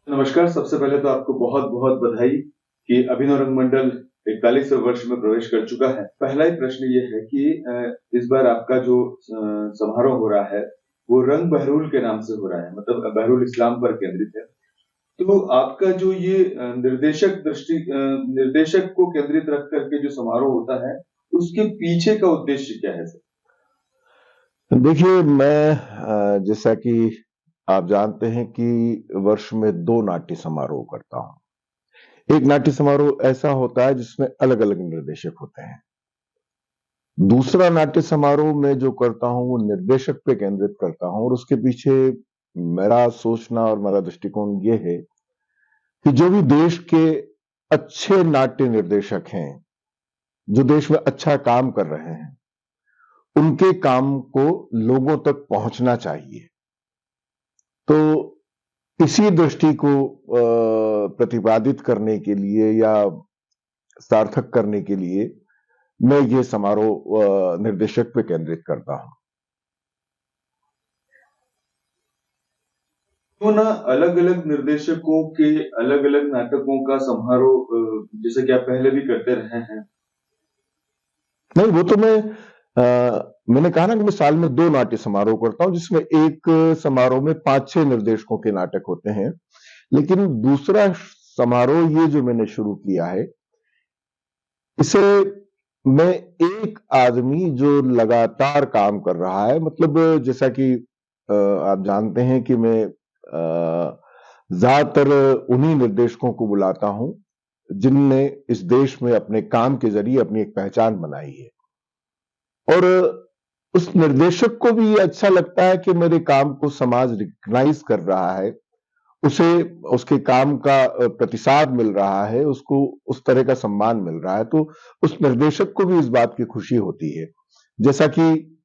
नमस्कार, सबसे पहले तो आपको बहुत-बहुत बधाई कि अभिनव रंगमंडल 41वें वर्ष में प्रवेश कर चुका है। पहला ही प्रश्न ये है कि इस बार आपका जो समारोह हो रहा है, वो रंग बहरूल के नाम से हो रहा है, मतलब बहरूल इस्लाम पर केंद्रित है। तो आपका जो ये निर्देशक को केंद्रित रख कर के जो समारोह होता है, उसके पीछे का उद्देश्य क्या है सर? देखिए, मैं जैसा कि आप जानते हैं कि वर्ष में 2 नाट्य समारोह करता हूँ। एक नाट्य समारोह ऐसा होता है जिसमें अलग-अलग निर्देशक होते हैं। दूसरा नाट्य समारोह मैं जो करता हूँ वो निर्देशक पे केंद्रित करता हूँ और उसके पीछे मेरा सोचना और मेरा दृष्टिकोण ये है कि जो भी देश के अच्छे नाट्य निर्देशक हैं, जो देश में अच्छा काम कर रहे हैं, उनके काम को लोगों तक पहुंचना चाहिए। तो इसी दृष्टि को प्रतिपादित करने के लिए या सार्थक करने के लिए मैं ये समारोह निर्देशक पे केंद्रित करता हूं। तो ना अलग-अलग निर्देशकों के अलग-अलग नाटकों का समारोह जैसे कि आप पहले भी करते रहे हैं। नहीं, वो तो मैंने कहा ना कि मैं साल में 2 नाट्य समारोह करता हूं, जिसमें एक समारोह में 5-6 निर्देशकों के नाटक होते हैं। लेकिन दूसरा समारोह ये जो मैंने शुरू किया है, इसे मैं एक आदमी जो लगातार काम कर रहा है, मतलब जैसा कि आप जानते हैं कि मैं ज्यादातर उन्हीं निर्देशकों को बुलाता हूं जिनने इस देश में अपने काम के जरिए अपनी एक पहचान बनाई है। और उस निर्देशक को भी ये अच्छा लगता है कि मेरे काम को समाज रिकग्नाइज कर रहा है, उसे उसके काम का प्रतिसाद मिल रहा है, उसको उस तरह का सम्मान मिल रहा है, तो उस निर्देशक को भी इस बात की खुशी होती है। जैसा कि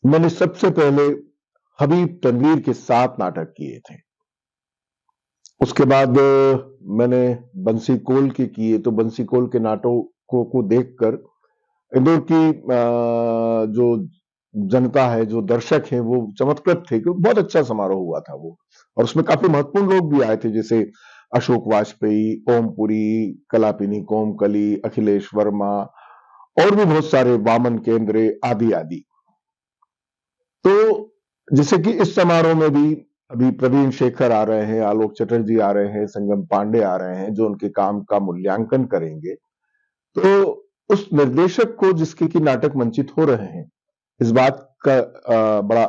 मैंने सबसे पहले हबीब तनवीर के 7 नाटक किए थे। उसके बाद मैंने बंसी कोल के किए, तो बंसी कोल के नाटकों को देखकर इंदौर की जो जनता है, जो दर्शक हैं, वो चमत्कृत थे कि बहुत अच्छा समारोह हुआ था वो। और उसमें काफी महत्वपूर्ण लोग भी आए थे, जैसे अशोक वाजपेयी, ओमपुरी, कलापिनी कोमकली, अखिलेश वर्मा और भी बहुत सारे, वामन केंद्रे आदि आदि। तो जैसे कि इस समारोह में भी अभी प्रवीण शेखर आ रहे हैं, आलोक चटर्जी आ रहे हैं, संगम पांडे आ रहे हैं, जो उनके काम का मूल्यांकन करेंगे। तो उस निर्देशक को जिसके कि नाटक मंचित हो रहे हैं, इस बात का बड़ा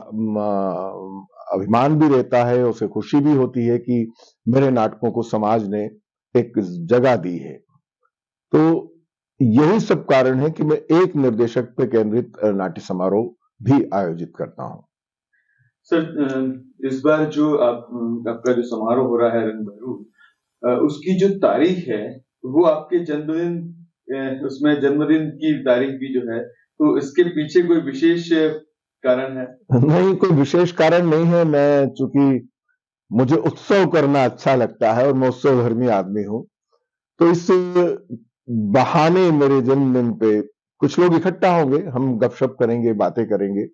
अभिमान भी रहता है, उसे खुशी भी होती है कि मेरे नाटकों को समाज ने एक जगह दी है। तो यही सब कारण है कि मैं एक निर्देशक पे केंद्रित नाट्य समारोह भी आयोजित करता हूं। सर इस बार जो आपका जो समारोह हो रहा है रंग बहरूद उसकी जो तारीख है वो आपके जन्मदिन उसमें जन्मदिन की तारीख भी जो है तो इसके पीछे कोई विशेष कारण है? नहीं, कोई विशेष कारण नहीं है। मैं चूंकि मुझे उत्सव करना अच्छा लगता है और मैं उत्सवधर्मी आदमी हूं, तो इस बहाने मेरे जन्मदिन पे कुछ लोग इकट्ठा होंगे, हम गपशप करेंगे, बातें करेंगे।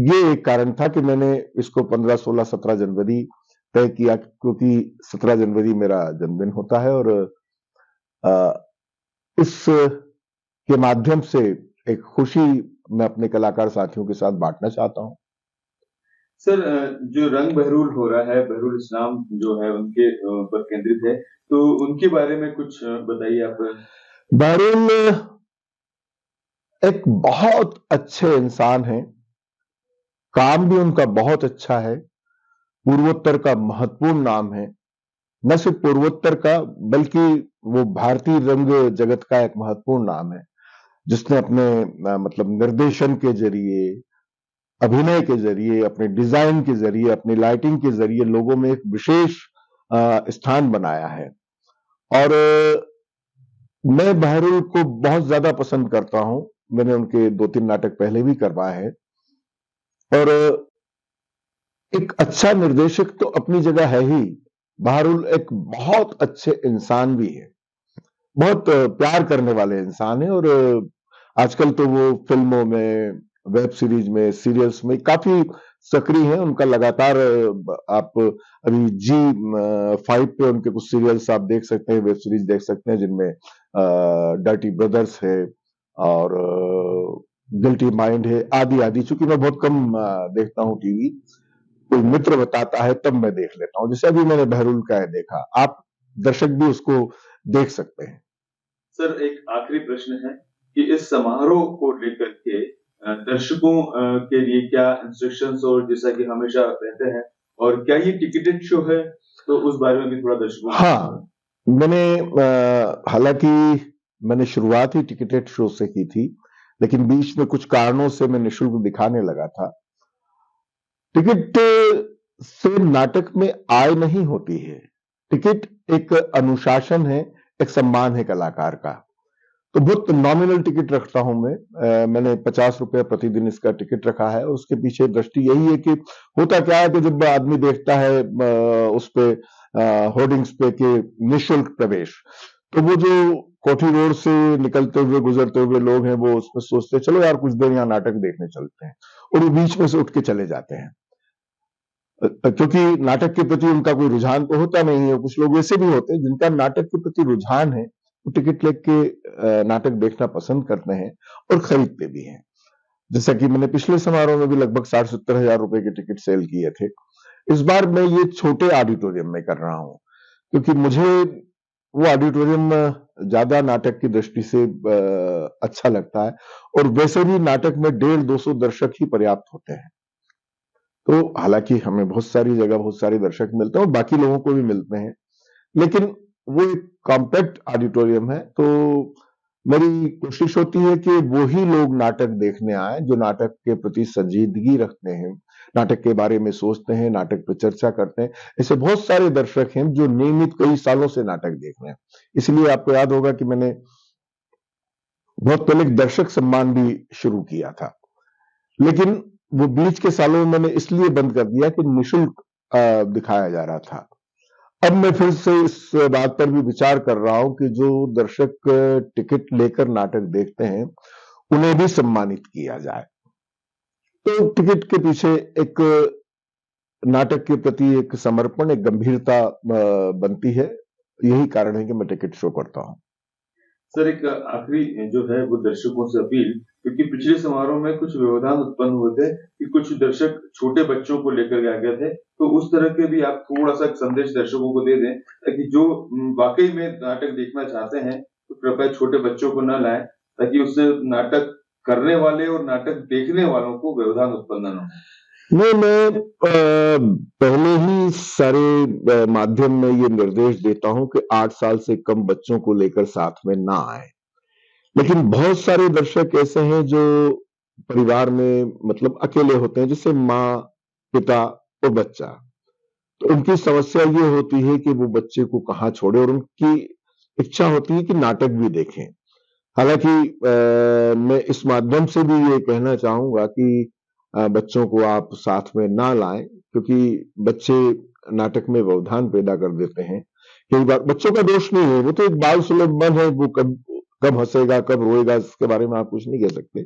ये एक कारण था कि मैंने इसको 15, 16, 17 जनवरी तय किया, क्योंकि 17 जनवरी मेरा जन्मदिन होता है और आ, इस के माध्यम से एक खुशी मैं अपने कलाकार साथियों के साथ बांटना चाहता हूं। सर जो रंग बहरूल हो रहा है बहरूल इस्लाम जो है उनके पर केंद्रित है तो उनके बारे में कुछ बताइए आप। बहरीन एक बहुत अच्छे इंसान हैं, काम भी उनका बहुत अच्छा है, पूर्वोत्तर का महत्वपूर्ण नाम है। न सिर्फ पूर्वोत्तर का, बल्कि वो भारतीय रंग जगत का एक महत्वपूर्ण नाम है, जिसने अपने मतलब निर्देशन के जरिए, अभिनय के जरिए, अपने डिजाइन के जरिए, अपनी लाइटिंग के जरिए लोगों में एक विशेष स्थान बनाया है। और मैं बहरुल को बहुत ज्यादा पसंद करता हूं। मैंने उनके 2-3 नाटक पहले भी करवाए हैं और एक अच्छा निर्देशक तो अपनी जगह है ही, बहरुल एक बहुत अच्छे इंसान भी है, बहुत प्यार करने वाले इंसान है। और आजकल तो वो फिल्मों में, वेब सीरीज में, सीरियल्स में काफी सक्रिय हैं। उनका लगातार आप अभी G5 पे उनके कुछ सीरियल्स आप देख सकते हैं, वेब सीरीज देख सकते हैं, जिनमें डर्टी ब्रदर्स है और गिल्टी माइंड है, आदि आदि। चूंकि मैं बहुत कम देखता हूँ टीवी, कोई मित्र बताता है तब मैं देख लेता हूँ। जैसे अभी मैंने बहरुल का है देखा, आप दर्शक भी उसको देख सकते हैं। सर, एक आखिरी प्रश्न है कि इस समारोह को लेकर के दर्शकों के लिए क्या इंस्ट्रक्शंस और जैसा कि हमेशा कहते हैं, और क्या ये टिकटेड शो है, तो उस बारे में भी थोड़ा दर्शकों हाँ, मैंने हालांकि मैंने शुरुआत ही टिकटेड शो से की थी, लेकिन बीच में कुछ कारणों से मैं निःशुल्क दिखाने लगा था। टिकट से नाटक में आय नहीं होती है। टिकट एक अनुशासन है, एक सम्मान है कलाकार का। तो बहुत नॉमिनल टिकट रखता हूं मैं। मैंने 50 रुपया प्रतिदिन इसका टिकट रखा है। उसके पीछे दृष्टि यही है कि होता क्या है कि जब आदमी देखता है उस पे होर्डिंग्स पे कि निःशुल्क प्रवेश, तो वो जो कोठी रोड से निकलते हुए गुजरते हुए लोग हैं, वो उसमें सोचते हैं चलो यार कुछ देर यहाँ नाटक देखने चलते हैं, और वो बीच में से उठ के चले जाते हैं। क्योंकि नाटक के प्रति उनका कोई रुझान तो होता नहीं है। कुछ लोग ऐसे भी होते हैं जिनका नाटक के प्रति रुझान है, वो टिकट लेके नाटक देखना पसंद करते हैं और खरीदते भी हैं। जैसा कि मैंने पिछले समारोह में भी लगभग 60-70 हजार रुपए के टिकट सेल किए थे। इस बार मैं ये छोटे ऑडिटोरियम में कर रहा हूं, क्योंकि मुझे वो ऑडिटोरियम ज्यादा नाटक की दृष्टि से अच्छा लगता है, और वैसे भी नाटक में 150-200 दर्शक ही पर्याप्त होते हैं। तो हालांकि हमें बहुत सारी जगह बहुत सारे दर्शक मिलते हैं और बाकी लोगों को भी मिलते हैं, लेकिन वो एक कॉम्पैक्ट ऑडिटोरियम है। तो मेरी कोशिश होती है कि वो ही लोग नाटक देखने आए जो नाटक के प्रति संजीदगी रखते हैं, नाटक के बारे में सोचते हैं, नाटक पर चर्चा करते हैं। ऐसे बहुत सारे दर्शक हैं जो नियमित कई सालों से नाटक देख रहे हैं। इसलिए आपको याद होगा कि मैंने बहुत पहले एक दर्शक सम्मान भी शुरू किया था, लेकिन वो बीच के सालों में मैंने इसलिए बंद कर दिया कि निःशुल्क दिखाया जा रहा था। अब मैं फिर से इस बात पर भी विचार कर रहा हूं कि जो दर्शक टिकट लेकर नाटक देखते हैं, उन्हें भी सम्मानित किया जाए। तो टिकट के पीछे एक नाटक के प्रति एक समर्पण, एक गंभीरता बनती है। यही कारण है कि मैं टिकट शो करता हूं। सर, एक आखिरी जो है वो दर्शकों से अपील, क्योंकि पिछले समारोह में कुछ व्यवधान उत्पन्न हुए थे कि कुछ दर्शक छोटे बच्चों को लेकर आ गए थे, तो उस तरह के भी आप थोड़ा सा संदेश दर्शकों को दे दें, ताकि जो वाकई में नाटक देखना चाहते हैं तो कृपया छोटे बच्चों को न लाएं, ताकि उससे नाटक करने वाले और नाटक देखने वालों को व्यवधान उत्पन्न न हो। नहीं, मैं पहले ही सारे माध्यम में ये निर्देश देता हूं कि 8 साल से कम बच्चों को लेकर साथ में ना आए। लेकिन बहुत सारे दर्शक ऐसे हैं जो परिवार में मतलब अकेले होते हैं, जैसे माँ, पिता और बच्चा। तो उनकी समस्या ये होती है कि वो बच्चे को कहाँ छोड़े, और उनकी इच्छा होती है कि नाटक भी देखें। हालांकि मैं इस माध्यम से भी ये कहना चाहूंगा कि बच्चों को आप साथ में ना लाएं, क्योंकि बच्चे नाटक में व्यवधान पैदा कर देते हैं। कई बार बच्चों का दोष नहीं है, वो तो एक बाल सुलभ मन है, वो कब हंसेगा कब रोएगा इसके बारे में आप कुछ नहीं कह सकते।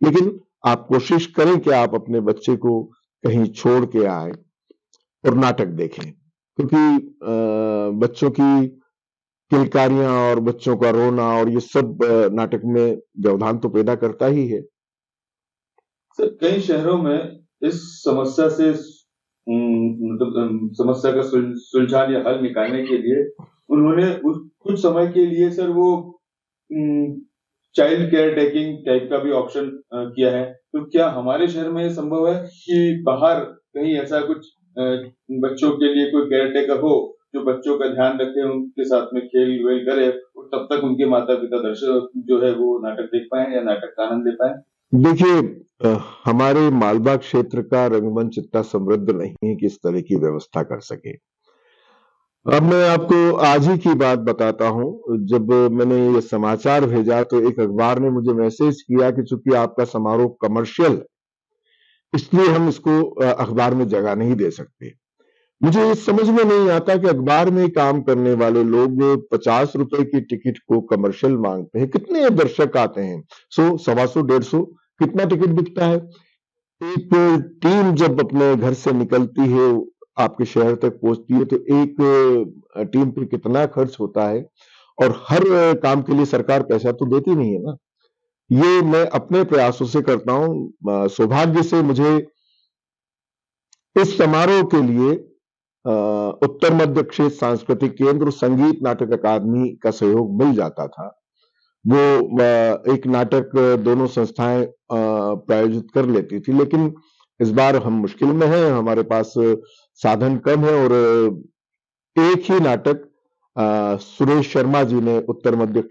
लेकिन आप कोशिश करें कि आप अपने बच्चे को कहीं छोड़ के आए और नाटक देखें, क्योंकि बच्चों की किलकारियां और बच्चों का रोना और ये सब नाटक में व्यवधान तो पैदा करता ही है। सर, कई शहरों में इस समस्या से मतलब समस्या का सुलझाव या हल निकालने के लिए उन्होंने कुछ समय के लिए सर वो चाइल्ड केयर टेकिंग टाइप का भी ऑप्शन किया है। तो क्या हमारे शहर में ये संभव है कि बाहर कहीं ऐसा कुछ बच्चों के लिए कोई केयर टेकर हो जो बच्चों का ध्यान रखे, उनके साथ में खेल वेल करे, और तब तक उनके माता पिता दर्शक जो है वो नाटक देख पाए या नाटक का आनंद ले पाए? देखिए, हमारे मालवा क्षेत्र का रंगमंच इतना समृद्ध नहीं है कि इस तरह की व्यवस्था कर सके। अब मैं आपको आज ही की बात बताता हूं। जब मैंने ये समाचार भेजा तो एक अखबार ने मुझे मैसेज किया कि चूंकि आपका समारोह कमर्शियल है, इसलिए हम इसको अखबार में जगह नहीं दे सकते। मुझे ये समझ में नहीं आता कि अखबार में काम करने वाले लोग 50 रुपए की टिकट को कमर्शियल मांगते हैं। कितने दर्शक आते हैं? 100, 125, 150, कितना टिकट बिकता है? एक टीम जब अपने घर से निकलती है, आपके शहर तक पहुंचती है, तो एक टीम पे कितना खर्च होता है, और हर काम के लिए सरकार पैसा तो देती नहीं है ना। ये मैं अपने प्रयासों से करता हूं। सौभाग्य से मुझे इस समारोह के लिए उत्तर मध्य क्षेत्र सांस्कृतिक केंद्र और संगीत नाटक अकादमी का सहयोग मिल जाता था। वो एक नाटक दोनों संस्थाएं प्रायोजित कर लेती थी, लेकिन इस बार हम मुश्किल में हैं, हमारे पास साधन कम है, और एक ही नाटक सुरेश शर्मा जी ने उत्तर मध्य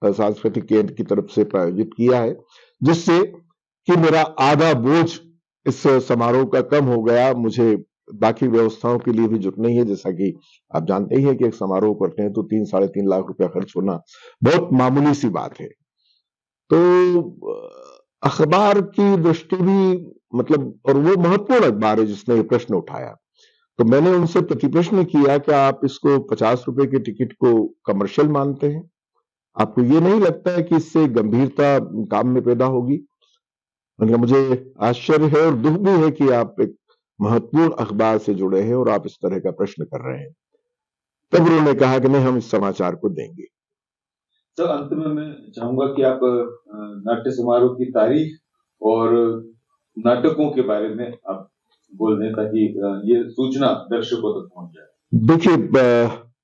सांस्कृतिक केंद्र की तरफ से प्रायोजित किया है, जिससे कि मेरा आधा बोझ इस समारोह का कम हो गया। मुझे बाकी व्यवस्थाओं के लिए भी जुटना ही है, जैसा कि आप जानते ही हैं कि एक समारोह करते हैं तो 3-3.5 लाख रुपया खर्च होना बहुत मामूली सी बात है। तो अखबार की दृष्टि भी, मतलब, और वो महत्वपूर्ण अखबार है जिसने ये प्रश्न उठाया, तो मैंने उनसे प्रतिप्रश्न किया कि आप इसको 50 रुपए के टिकट को कमर्शियल मानते हैं? आपको ये नहीं लगता है कि इससे गंभीरता काम में पैदा होगी? मैंने कहा, मुझे आश्चर्य है और दुख भी है कि आप एक महत्वपूर्ण अखबार से जुड़े हैं और आप इस तरह का प्रश्न कर रहे हैं। तब उन्होंने कहा कि नहीं, हम इस समाचार को देंगे। तो अंत में मैं चाहूंगा कि आप नाट्य समारोह की तारीख और नाटकों के बारे में आप बोल दें, ताकि ये सूचना दर्शकों तक पहुंच जाए। देखिए,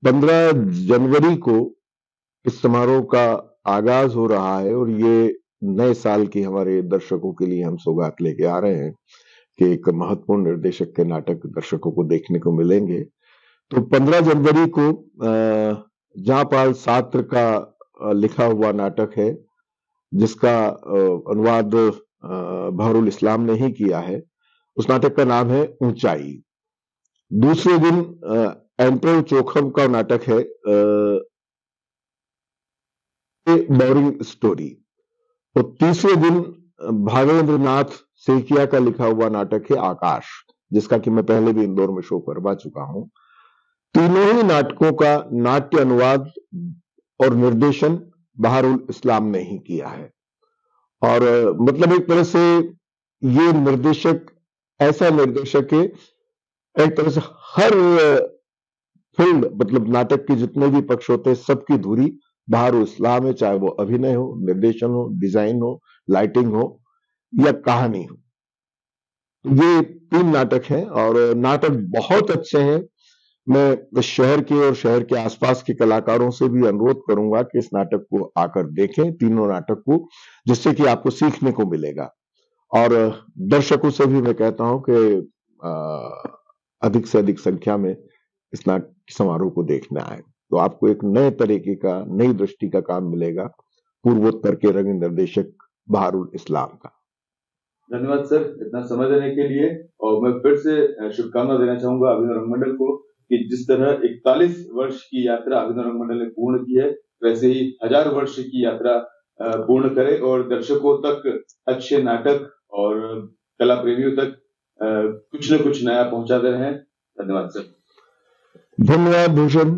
15 जनवरी को इस समारोह का आगाज हो रहा है, और ये नए साल की हमारे दर्शकों के लिए हम सौगात लेके आ रहे हैं कि एक महत्वपूर्ण निर्देशक के नाटक दर्शकों को देखने को मिलेंगे। तो 15 जनवरी को जहाँपाल सात्र का लिखा हुआ नाटक है, जिसका अनुवाद बहरुल इस्लाम ने ही किया है। उस नाटक का नाम है ऊंचाई। दूसरे दिन एंड्रयू चोखम का नाटक है बोरिंग स्टोरी। और तीसरे दिन भावेंद्र नाथ सेकिया का लिखा हुआ नाटक है आकाश, जिसका कि मैं पहले भी इंदौर में शो करवा चुका हूं। तीनों ही नाटकों का नाट्य अनुवाद और निर्देशन बहरुल इस्लाम ने ही किया है। और मतलब एक तरह से ये निर्देशक ऐसा निर्देशक है, एक तरह से हर फिल्म, मतलब नाटक के जितने भी पक्ष होते हैं सबकी धुरी बहरुल इस्लाम है, चाहे वो अभिनय हो, निर्देशन हो, डिजाइन हो, लाइटिंग हो या कहानी हो। ये 3 नाटक हैं और नाटक बहुत अच्छे हैं। मैं शहर के और शहर के आसपास के कलाकारों से भी अनुरोध करूंगा कि इस नाटक को आकर देखें, तीनों नाटक को, जिससे कि आपको सीखने को मिलेगा। और दर्शकों से भी मैं कहता हूं कि अधिक से अधिक संख्या में इस नाट्य समारोह को देखने आए, तो आपको एक नए तरीके का, नई दृष्टि का काम मिलेगा पूर्वोत्तर के रंग निर्देशक बहरुल इस्लाम का। धन्यवाद सर, इतना समय देने के लिए। और मैं फिर से शुभकामना देना चाहूंगा अभिनव रंगमंडल को कि जिस तरह 41 वर्ष की यात्रा अभिनव रंगमंडल ने पूर्ण की है, वैसे ही 1000 वर्ष की यात्रा पूर्ण करे और दर्शकों तक अच्छे नाटक और कला प्रेमियों तक कुछ न कुछ नया पहुंचाते रहें। धन्यवाद सर। धन्यवाद भूषण।